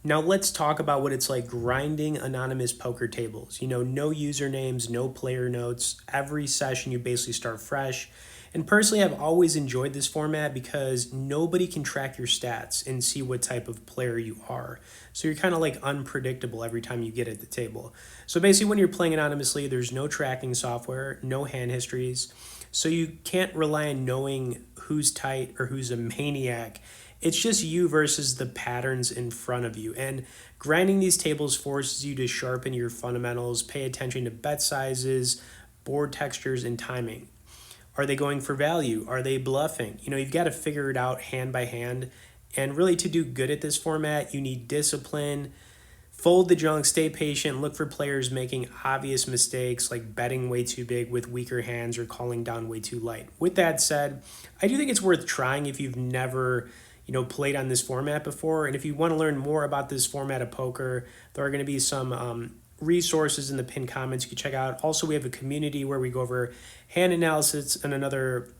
Now let's talk about what it's like grinding anonymous poker tables. No usernames, no player notes. Every session you basically start fresh. And personally, I've always enjoyed this format because nobody can track your stats and see what type of player you are. So you're kind of like unpredictable every time you get at the table. So basically, when you're playing anonymously, there's no tracking software, no hand histories. So you can't rely on knowing who's tight or who's a maniac. It's just you versus the patterns in front of you. And grinding these tables forces you to sharpen your fundamentals, pay attention to bet sizes, board textures, and timing. Are they going for value? Are they bluffing? You've got to figure it out hand by hand. And really, to do good at this format, you need discipline. Fold the junk, stay patient, look for players making obvious mistakes like betting way too big with weaker hands or calling down way too light. With that said, I do think it's worth trying if you've never played on this format before. And if you want to learn more about this format of poker, there are going to be some resources in the pinned comments you can check out. Also, we have a community where we go over hand analysis and another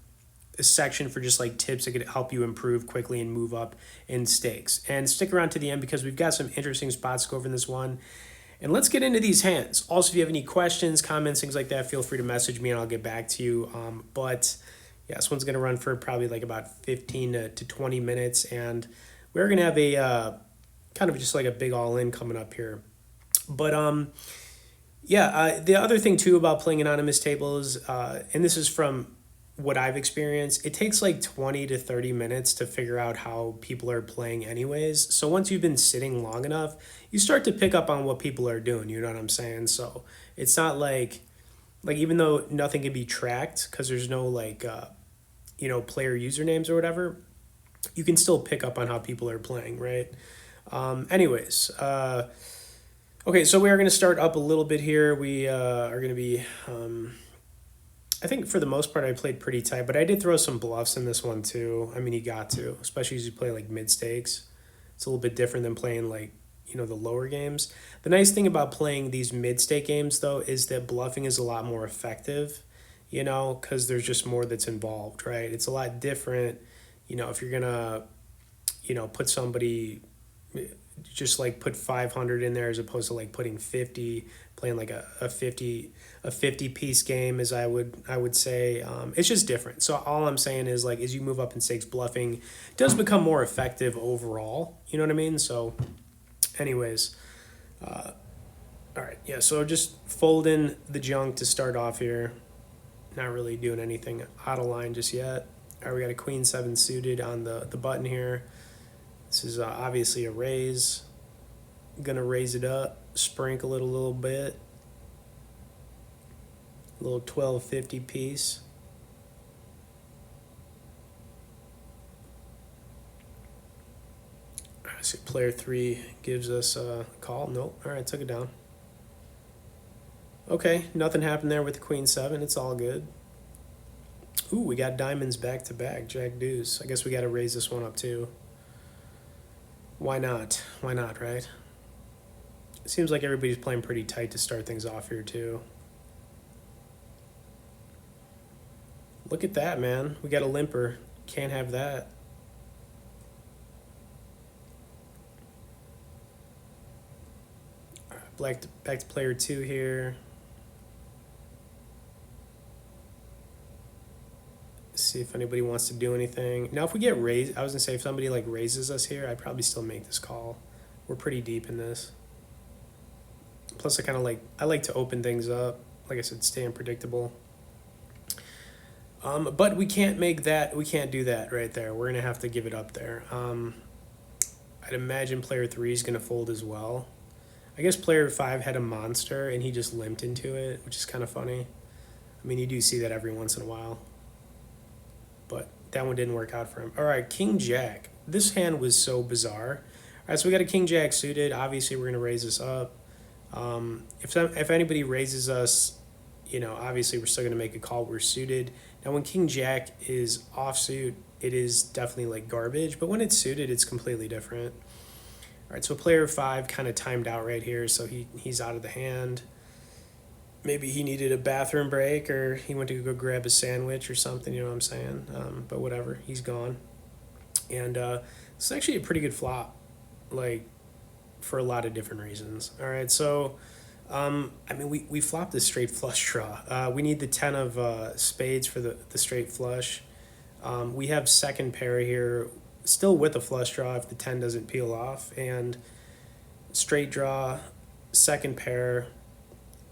section for just like tips that could help you improve quickly and move up in stakes. And stick around to the end because we've got some interesting spots to go over in this one. And let's get into these hands. Also, if you have any questions, comments, things like that, feel free to message me and I'll get back to you. But yeah, this one's going to run for probably like about 15 to 20 minutes. And we're going to have a kind of just like a big all-in coming up here. But the other thing too about playing anonymous tables, and this is from what I've experienced, it takes like 20 to 30 minutes to figure out how people are playing anyways. So once you've been sitting long enough, you start to pick up on what people are doing, you know what I'm saying? So it's not like even though nothing can be tracked because there's no player usernames or whatever, you can still pick up on how people are playing, right? Anyways, okay, so we are going to start up a little bit here. We are going to be I think for the most part I played pretty tight, but I did throw some bluffs in this one too. I mean, you got to, especially as you play like mid stakes. It's a little bit different than playing like, the lower games. The nice thing about playing these mid stake games though is that bluffing is a lot more effective, because there's just more that's involved, right? It's a lot different, if you're going to, put somebody just like put 500 in there as opposed to like putting 50, playing like a 50 piece game, as I would say. It's just different. So all I'm saying is like as you move up in stakes, bluffing does become more effective overall, you know what I mean? So anyways, all right, yeah, so just fold in the junk to start off here. Not really doing anything out of line just yet. All right, we got a queen 7 suited on the button here. This is obviously a raise. Gonna raise it up, sprinkle it a little bit. A little 1250 piece. So player 3 gives us a call. Nope. All right, took it down. Okay, nothing happened there with the queen 7. It's all good. Ooh, we got diamonds back to back. Jack deuce. I guess we got to raise this one up too. Why not? Why not, right? It seems like everybody's playing pretty tight to start things off here too. Look at that, man. We got a limper. Can't have that. All right, back to player 2 here. See if anybody wants to do anything. Now, if we get raised, I was gonna say if somebody like raises us here, I'd probably still make this call. We're pretty deep in this. Plus, I like to open things up. Like I said, stay unpredictable. But we can't make that. We can't do that right there. We're gonna have to give it up there. I'd imagine player 3 is gonna fold as well. I guess player 5 had a monster and he just limped into it, which is kind of funny. I mean, you do see that every once in a while. But that one didn't work out for him. All right, King Jack. This hand was so bizarre. All right, so we got a King Jack suited. Obviously, we're going to raise this up. If anybody raises us, obviously we're still going to make a call. We're suited. Now, when King Jack is offsuit, it is definitely like garbage. But when it's suited, it's completely different. All right, so player 5 kind of timed out right here, so he's out of the hand. Maybe he needed a bathroom break or he went to go grab a sandwich or something, you know what I'm saying? But whatever, he's gone. And it's actually a pretty good flop. Like, for a lot of different reasons. All right, so I mean, we flopped the straight flush draw. We need the 10 of spades for the straight flush. We have second pair here, still with a flush draw if the 10 doesn't peel off, and straight draw, second pair,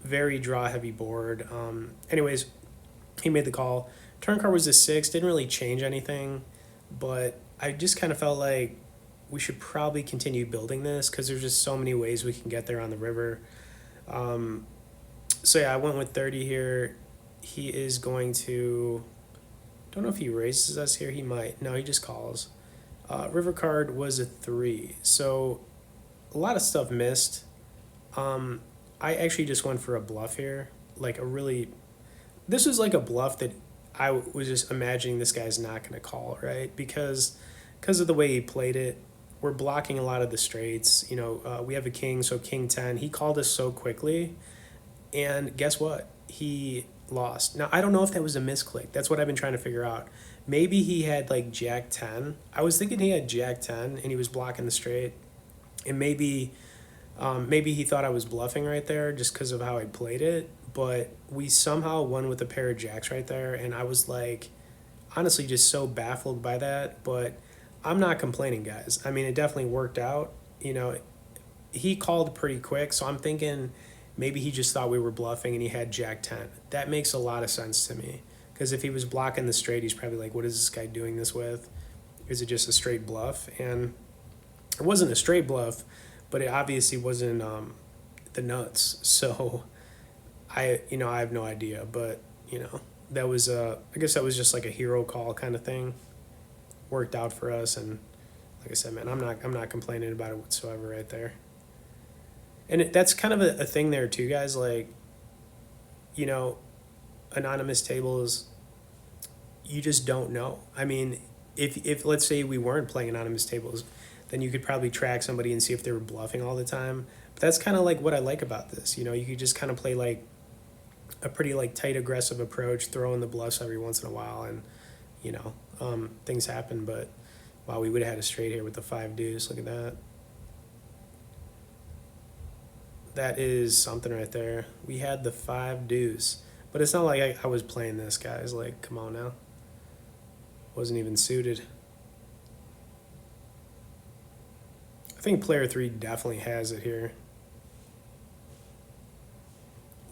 very draw heavy board. Anyways, he made the call. Turn card was a 6, didn't really change anything, but I just kind of felt like we should probably continue building this because there's just so many ways we can get there on the river. So yeah, I went with 30 here. He is going to, don't know if he raises us here. He might. No, he just calls. River card was a 3. So a lot of stuff missed. I actually just went for a bluff here. Like a really, this was like a bluff that I was just imagining this guy's not going to call, right? Because of the way he played it, we're blocking a lot of the straights. You know, we have a king, so king 10. He called us so quickly, and guess what? He lost. Now, I don't know if that was a misclick. That's what I've been trying to figure out. Maybe he had like jack 10. I was thinking he had jack 10, and he was blocking the straight. And maybe he thought I was bluffing right there just because of how I played it. But we somehow won with a pair of jacks right there, and I was like, honestly, just so baffled by that. But I'm not complaining, guys. I mean, it definitely worked out. You know, he called pretty quick, so I'm thinking maybe he just thought we were bluffing and he had jack 10. That makes a lot of sense to me. Because if he was blocking the straight, he's probably like, what is this guy doing this with? Is it just a straight bluff? And it wasn't a straight bluff, but it obviously wasn't the nuts. So I have no idea. But, that was, I guess that was just like a hero call kind of thing. Worked out for us. And like I said, man, I'm not complaining about it whatsoever right there. And that's kind of a thing there too, guys. Like, anonymous tables, you just don't know. I mean, if let's say we weren't playing anonymous tables, then you could probably track somebody and see if they were bluffing all the time. But that's kind of like what I like about this. You could just kind of play like a pretty like tight aggressive approach, throw in the bluffs every once in a while, and things happen. But wow, we would have had a straight here with the 5 deuce. Look at that. That is something right there. We had the 5 deuce. But it's not like I was playing this, guys. Like, come on now. Wasn't even suited. I think player 3 definitely has it here.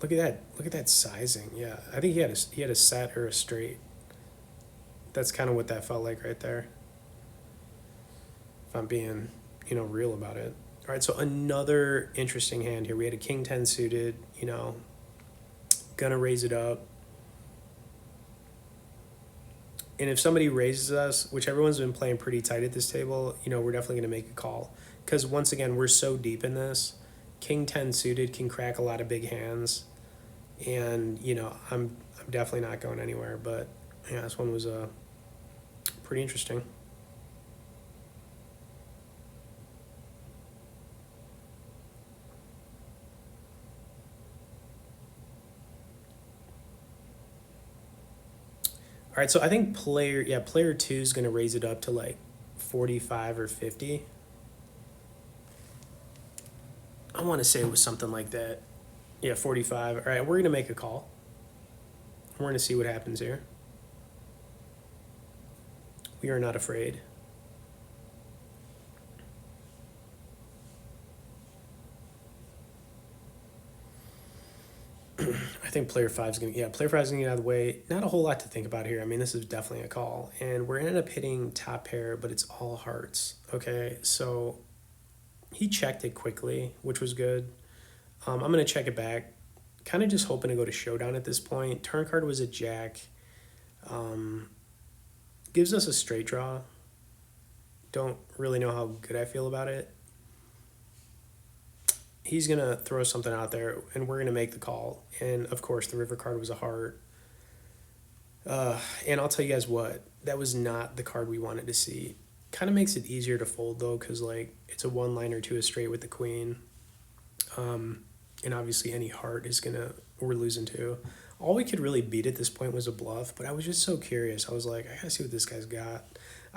Look at that. Look at that sizing. Yeah, I think he had a set or a straight. That's kind of what that felt like right there. If I'm being, real about it. All right, so another interesting hand here. We had a king 10 suited, gonna raise it up. And if somebody raises us, which everyone's been playing pretty tight at this table, we're definitely gonna make a call. Because once again, we're so deep in this. King 10 suited can crack a lot of big hands. And, I'm definitely not going anywhere. But yeah, this one was pretty interesting. All right, so I think player 2 is going to raise it up to like 45 or 50. I want to say it was something like that. Yeah, 45. All right, we're going to make a call. We're going to see what happens here. We are not afraid. I think player 5 is going to, player 5 is going to get out of the way. Not a whole lot to think about here. I mean, this is definitely a call. And we're ended up hitting top pair, but it's all hearts. Okay, so he checked it quickly, which was good. I'm going to check it back. Kind of just hoping to go to showdown at this point. Turn card was a jack. Gives us a straight draw. Don't really know how good I feel about it. He's going to throw something out there, and we're going to make the call. And, of course, the river card was a heart. And I'll tell you guys what, that was not the card we wanted to see. Kind of makes it easier to fold, though, because, like, it's a one-liner to a straight with the queen. And obviously any heart is we're losing to. All we could really beat at this point was a bluff, but I was just so curious. I was like, I gotta see what this guy's got.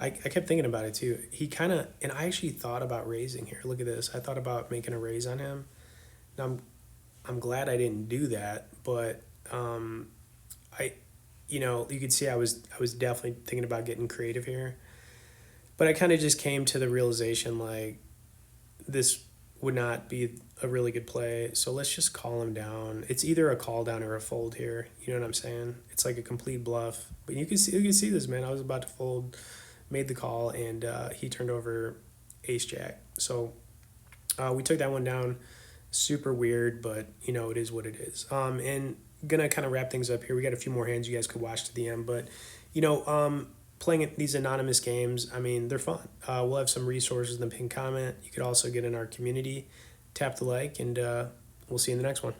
I kept thinking about it too. He kind of, and I actually thought about raising here. Look at this. I thought about making a raise on him. Now I'm glad I didn't do that, but I, you could see I was definitely thinking about getting creative here, but I kind of just came to the realization like this would not be a really good play. So let's just call him down. It's either a call down or a fold here. You know what I'm saying? It's like a complete bluff. But you can see this, man. I was about to fold, made the call, and he turned over ace jack. So we took that one down. Super weird, but it is what it is. And gonna kind of wrap things up here. We got a few more hands you guys could watch to the end, but playing these anonymous games, I mean, they're fun. We'll have some resources in the pinned comment. You could also get in our community. Tap the like, and we'll see you in the next one.